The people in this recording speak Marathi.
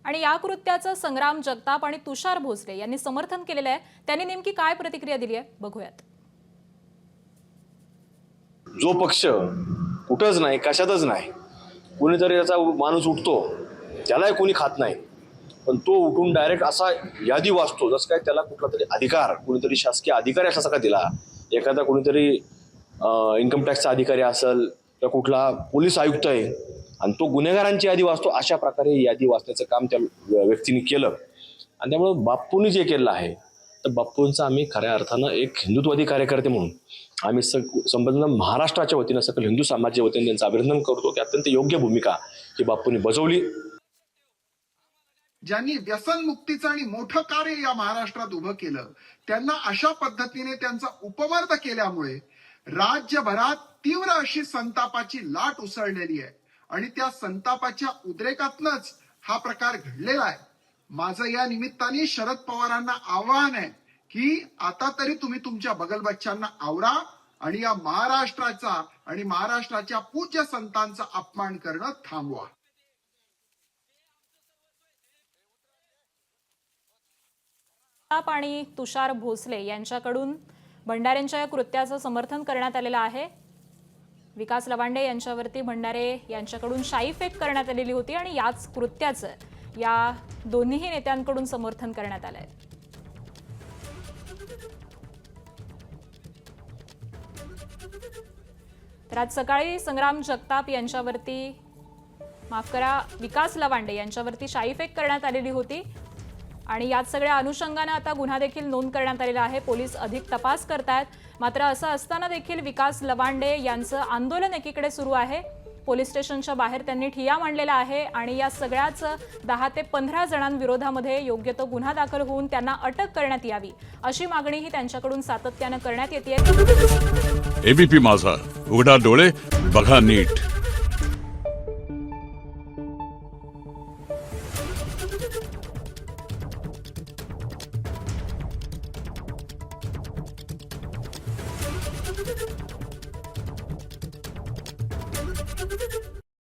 आणि या कृत्याचं संग्राम जगताप आणि तुषार भोसले यांनी समर्थन केलेलं आहे। त्यांनी नेमकी काय प्रतिक्रिया दिली आहे बघूयात। जो पक्ष कुठंच नाही, कशातच नाही, कुणीतरी त्याचा माणूस उठतो, त्यालाही कोणी खात नाही, पण तो उठून डायरेक्ट असा यादी वाचतो जसं काय त्याला कुठला तरी अधिकार, कुणीतरी शासकीय अधिकारी असा का दिला, एखादा कुणीतरी इन्कम टॅक्सचा अधिकारी असेल तर कुठला पोलीस आयुक्त आहे आणि तो गुन्हेगारांची यादी वाचतो। अशा प्रकारे यादी वाचण्याचं काम त्या व्यक्तीने केलं आणि त्यामुळे बाप्पूंनी जे केलं आहे तर बाप्पूंचा आम्ही खऱ्या अर्थानं एक हिंदुत्ववादी कार्यकर्ते म्हणून आम्ही संपूर्ण महाराष्ट्राच्या वतीनं सकल हिंदू समाजाच्या वतीने त्यांचं अभिनंदन करतो की अत्यंत योग्य भूमिका ही बाप्पूंनी बजावली। ज्यांनी व्यसनमुक्तीचं आणि मोठं कार्य या महाराष्ट्रात उभं केलं त्यांना अशा पद्धतीने त्यांचा उपवर्ग केल्यामुळे राज्यभरात तीव्र अशी संतापाची लाट उसळलेली आहे आणि त्या संतापाच्या उद्रेकातनच हा प्रकार घडलेला आहे। माझं या निमित्ताने शरद पवारांना आवाहन आहे की आता तरी तुम्ही तुमच्या बगलबच्च्यांना आवरा आणि या महाराष्ट्राचा आणि महाराष्ट्राच्या पूज्य संतांचा अपमान करणं थांबवा। जगताप आणि तुषार भोसले यांच्याकडून भंडारेंच्या या कृत्याचं समर्थन करण्यात आलेलं आहे। विकास लवांडे यांच्यावरती भंडारे यांच्याकडून शाईफेक करण्यात आलेली होती आणि याच कृत्याचं या दोन्ही नेत्यांकडून समर्थन करण्यात आलंय। तर आज सकाळी संग्राम जगताप यांच्यावरती माफ करा विकास लवांडे यांच्यावरती शाईफेक करण्यात आलेली होती आणि याच सगळ्या अनुषंगाने आता गुन्हा देखील नोंद करण्यात आलेला आहे। पोलीस अधिक तपास करतायत। मात्र असं असताना देखील विकास लवांडे यांचं आंदोलन एकीकडे सुरू आहे। पोलीस स्टेशनच्या बाहेर त्यांनी ठिय्या मांडलेला आहे आणि या सगळ्याच 10 ते 15 जणांविरोधामध्ये योग्य तो गुन्हा दाखल होऊन त्यांना अटक करण्यात यावी अशी मागणीही त्यांच्याकडून सातत्याने करण्यात येते। एबीपी माझा, उघडा डोळे बघा नीट। Thank you.